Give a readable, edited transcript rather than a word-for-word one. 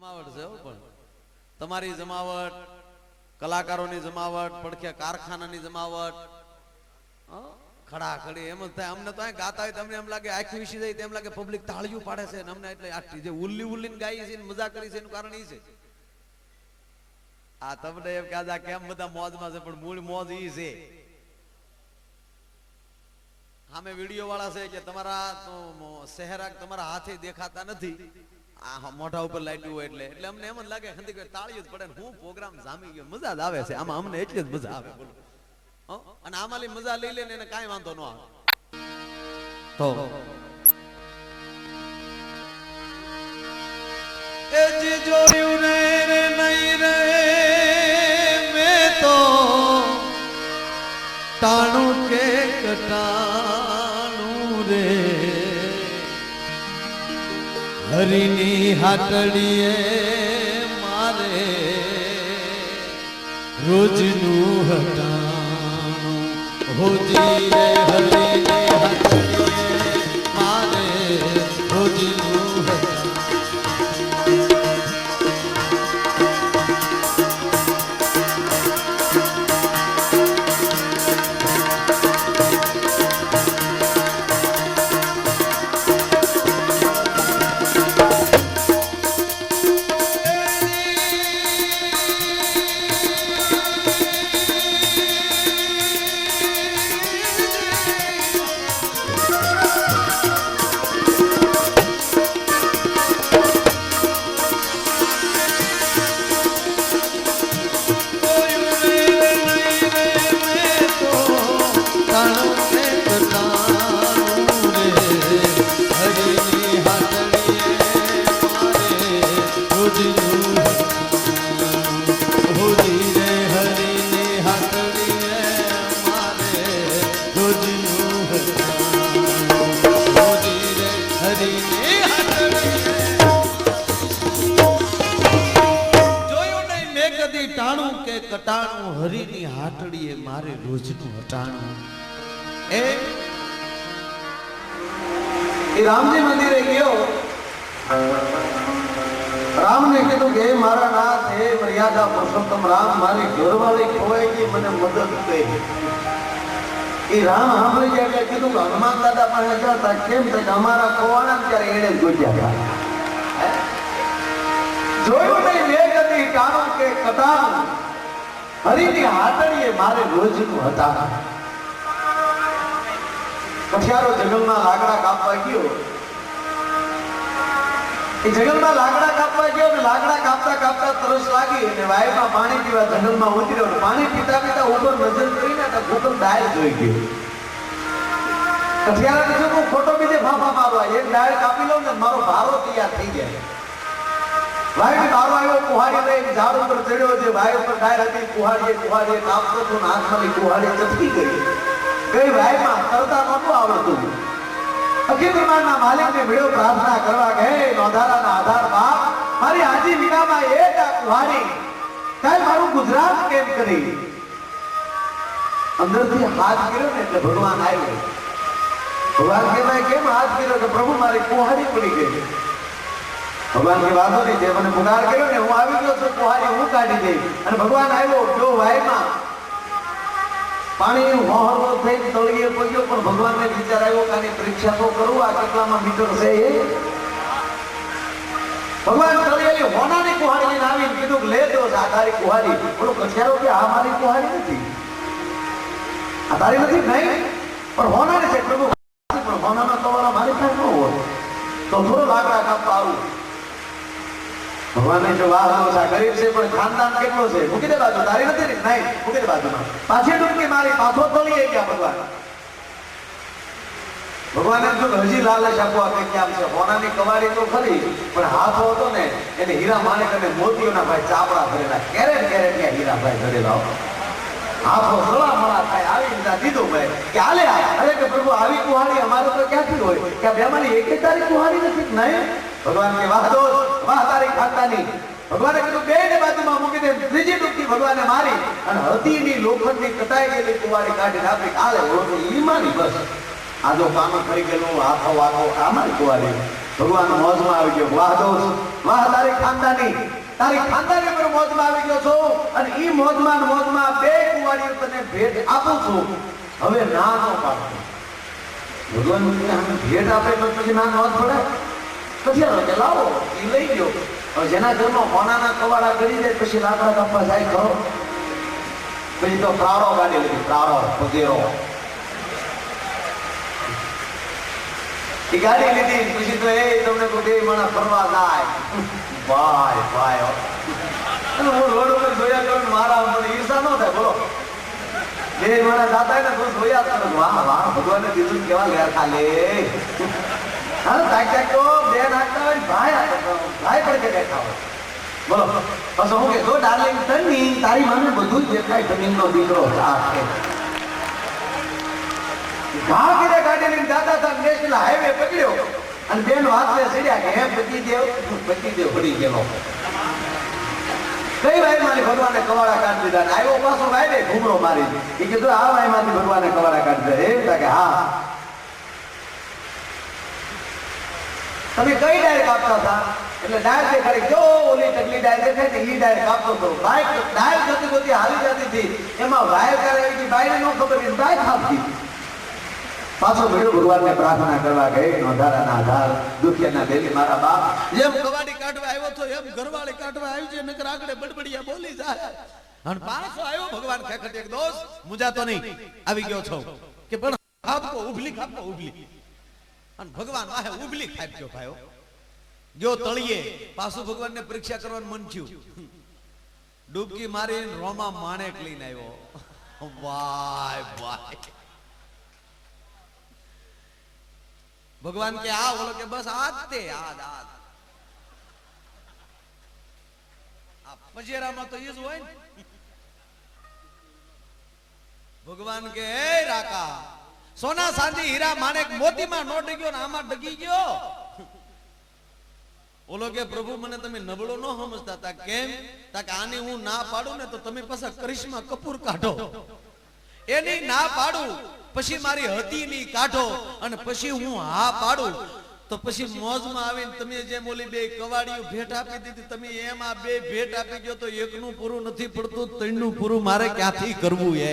જમાવટ છે પણ તમારી જમાવટ, કલાકારોની જમાવટ, પડખે કારખાનાની જમાવટ, ખડા ખડી એમ જ થાય. અમને તો ગાતા હોય તમને એમ લાગે આખી વિસી જાય તેમ લાગે પબ્લિક તાળીઓ પાડે છે ને અમને એટલે આટલી જે ઉલ્લી ઉલ્લીને ગાઈ છે મજા કરી છે એનું કારણ એ છે. આ તમને એમ કે કેમ બધા મોજમાં છે પણ મૂળ મોજ ઈ છે. સામે વિડીયો વાળા છે કે તમારા શહેરા તમારા હાથે દેખાતા નથી, આ મોઢા ઉપર લાગ્યું હોય એટલે અમને એમ જ લાગે ખંડી તાળીઓ જ પડે ને હું પ્રોગ્રામ જામી ગયો, મજા જ આવે છે આમાં, અમને એટલી જ મજા આવે બોલો. અને આમાંલી મજા લઈ લે ને એને કાંઈ વાંધો ન આવે. તો એ જી જોયું રે નહીં રે મેં તો ટાણું કે કટાણું રે હરિની હાટડીએ મારે રોજનું હટાણું હોજી રે હરિની હાટડીએ મારે રોજનું હટાણું. કટાણું હરીની હાટડીએ મારે રોજનું હટાણું. એ રામજી મંદિરે ગયો, રામને કીધું કે મારા નાથ હે મર્યાદા પુરુષોત્તમ રામ, મારી ઘરવાળી ખોવાઈ ગઈ, મને મદદ કરી. એ રામ સાંભળી ગયા એટલે કીધું કે હનુમાન દાદા પાસે જતા કેમ થાય અમારા ખોવાણા ત્યારે એને જોયા હતા. જોયું નહીં મેં કદી ટાણું કે કટાણું હરીની હાટડીએ મારે રોજનું હતા. કઠિયારો જંગલમાં લાકડા કાપવા ગયો, એ જંગલમાં લાકડા કાપવા ગયો ને લાકડા કાપતા કાપતા તરસ લાગી અને વાયમાં પાણી પીવા જંગલમાં ઉતર્યો. પાણી પીતા પીતા ઉપર નજર કરીને ભૂકંપ ડાયર જોઈ ગયો. કઠિયારાને જો હું ખોટો બીજે ફાફા મારવા એક ડાયર કાપી લઉં ને મારો ભારો તૈયાર થઈ જાય. ભાઈ મારો આવ્યો કુહાડી લઈને ઝાડ ઉપર ચડ્યો છે, ભાઈ ઉપર ડાયર હતી, કુહાડીએ કાપતો તો હાથમાંથી કુહાડી ચટકી ગઈ. ભાઈમાં તરતા નહોતું આવડતું. અખિલ બ્રહ્માંડના માલિકને મળ્યો પ્રાર્થના કરવા કે હે નોંધારાના આધાર બાપ, મારી આજી વિનામાં એક આ કુહાડી કાંઈ મારું ગુજરાત કેમ કરી. અંદરથી હાથ કર્યો ને એટલે ભગવાન આવ્યો. ભગવાન કહેવાય કેમ હાથ કર્યો કે પ્રભુ મારી કુહાડી પડી ગઈ. ભગવાન ની વાતો નહીં, જે મને પુકાર કર્યો ને હું આવી ગયો છું, કુહાડી હું કાઢી દઈ. અને ભગવાન આવ્યો જો વાયમાં પાણી હોહરો થઈ તળિયે પગ્યો, પણ ભગવાનને વિચાર આવ્યો કે આની પરીક્ષા તો કરું, આ કેટલામાં મીટર છે એ. ભગવાન તળિયેલી હોનાની કુહાડી લઈને આવીને કીધું કે લે દો આ તારી કુહાડી. બોલો કઠિયારો કે આ મારી કુહાડી નથી, આ તારી નથી નહીં પણ હોનાની છે. પ્રભુ પણ હોનાનો તવાળા મારી પાસે ન હોય તો થોડો લાકડા કાપવા આવું. ભગવાનને જો વાહ ગરીબ છે પણ ખાનદાન કેટલો છે, મૂકી દે બાજુ, તારી નથી ને નહીં મૂકી દે બાજુમાં. પાછી ડૂબકી મારી પાછો તળીએ ગયા ભગવાન. ભગવાને જો હજી લાલચ આપવા કે કેમ છે, હોનાની કવાડી તો ખરી પણ હાથો હતો ને એને હીરા માણેક અને મોતીઓના ભાઈ ચાપડા ભરેલા, કેરેટ ત્યાં હીરા ભાઈ ભરેલા. હાથો સળા મળા થાય આવી રીતના દીધો ભાઈ કે હાલે અરે કે પ્રભુ આવી કુહાડી અમારે તો ક્યાંથી હોય કે બેમાની એક તારી કુહાડી નથી નહીં. ભગવાન કે વાહ દોસ્ત વાહ તારી ખાતાની. ભગવાને કીધું બે ને બાજુમાં મૂકી દે. ત્રીજી ડૂબકી ભગવાને મારી અને હતીની લોખંડની કટાઈ ગયેલી કુવાડી કાઢી નાખી. હાલે ઓળખો ઈમાની બસ આ જો કામ કરી ગયેલું હાથો વાથો અમારી કુવાડી. ભગવાન મોજમાં આવી ગયો. વાહ દોસ્ત વાહ તારી ખાનદાની પર મોજમાં આવી ગયો છો અને ઈ મોજમાં બે કુંવારીઓ તને ભેટ આપું છું હવે ના ન પાડતો ભગવાન ભેટ આપે તો પછી ના ન પડે પછી કે લાવો ઈ લઈ ગયો હવે જેના ઘરમાં હોનાના કવાડા ગળી જાય પછી લાકડા કાપવા જાય ખરો પછી તો પ્રારો ગાડી લીધી પ્રારો પગેરો એ ગાડી લીધી પછી તો એ તમને કોઈ બે માણસ ફરવા જાય ભાઈ હું રોડ ઉપર જોયા કરું મારા મને ઈર્ષા ન થાય બોલો બે મારા દાદા ને તું જોયા કરું વાહ ભગવાને કીધું કેવા ગયા ખાલે હા તાક્યા તો બે નાખતા હોય ભાઈ પણ કે દેખા હોય બોલો બસ હું કે જો ડાર્લિંગ તની તારી મને બધું જ દેખાય જમીનનો દીકરો આ છે ભાગીને ગાડી લઈને દાદા સાહેબ નેશનલ હાઈવે પકડ્યો અને બેન હાથે સીડ્યા કે હે પતિદેવ પડી ગયેલો કઈ ભાઈ મારી ભગવાને કવાડા કાઢી દીધા આવ્યો પાછો ભાઈ ઘૂમરો મારી એ કીધું આ ભાઈ માંથી ભગવાને કવાડા કાઢી દીધા એ કે હા તમે કઈ ડાયર કાપતા હતા એટલે ડાયર દેખાડી જો ઓલી ટકલી ડાયર દેખાય ને ઈ ડાયર કાપતો હતો બાઈક ડાયર જતી જતી હાલી જતી હતી એમાં વાયર કરે એવી બાઈને ન ખબર એ બાઈક કાપતી પાછો મેળો ભગવાનને પ્રાર્થના કરવા ગઈ નોંધારાના આધાર દુખિયાના બેલી મારા બાપ જેમ કવાડી કાઢવા આવ્યો તો એમ ઘરવાળી કાઢવા આવી છે નકર આગળ બડબડિયા બોલી જાય અને પાછો આવ્યો ભગવાન ખેખટ એક દોસ્ત મુજાતો નહીં આવી ગયો છો કે પણ ખાપકો ઉભલી અને ભગવાન વાહે ઉભલી ખાપ્યો ભાઈઓ ગયો તળિયે પાછું ભગવાનને પરીક્ષા કરવાનું મન થયું ડૂબકી મારીને રોમા માણેક લઈને આવ્યો વાય ભગવાન કે આ બોલો કે બસ આ પજેરામાં તો એ જ હોય ને ભગવાન કે એ રાકા સોના ચાંદી હીરા માણેક મોતીમાં નો ડગ્યો ને આમાં ડગી ગયો બોલો કે પ્રભુ મને તમે નબળો ન સમજતા તા કેમ તા કે આની હું ના પાડું ને તો તમે પાછા કરિશ્મા કપૂર કાઢો એની ના પાડું પછી મારી હતીની કાઢો અને પછી હું હા પાડું તો પછી મોજમાં આવીને તમે જેમ ઓલી બે કવાડીઓ ભેટ આપી દીધી તમે એમ આ બે ભેટ આપી ગયો તો એકનું પૂરું નથી પડતું ત્રણનું પૂરું મારે ક્યાંથી કરવું એ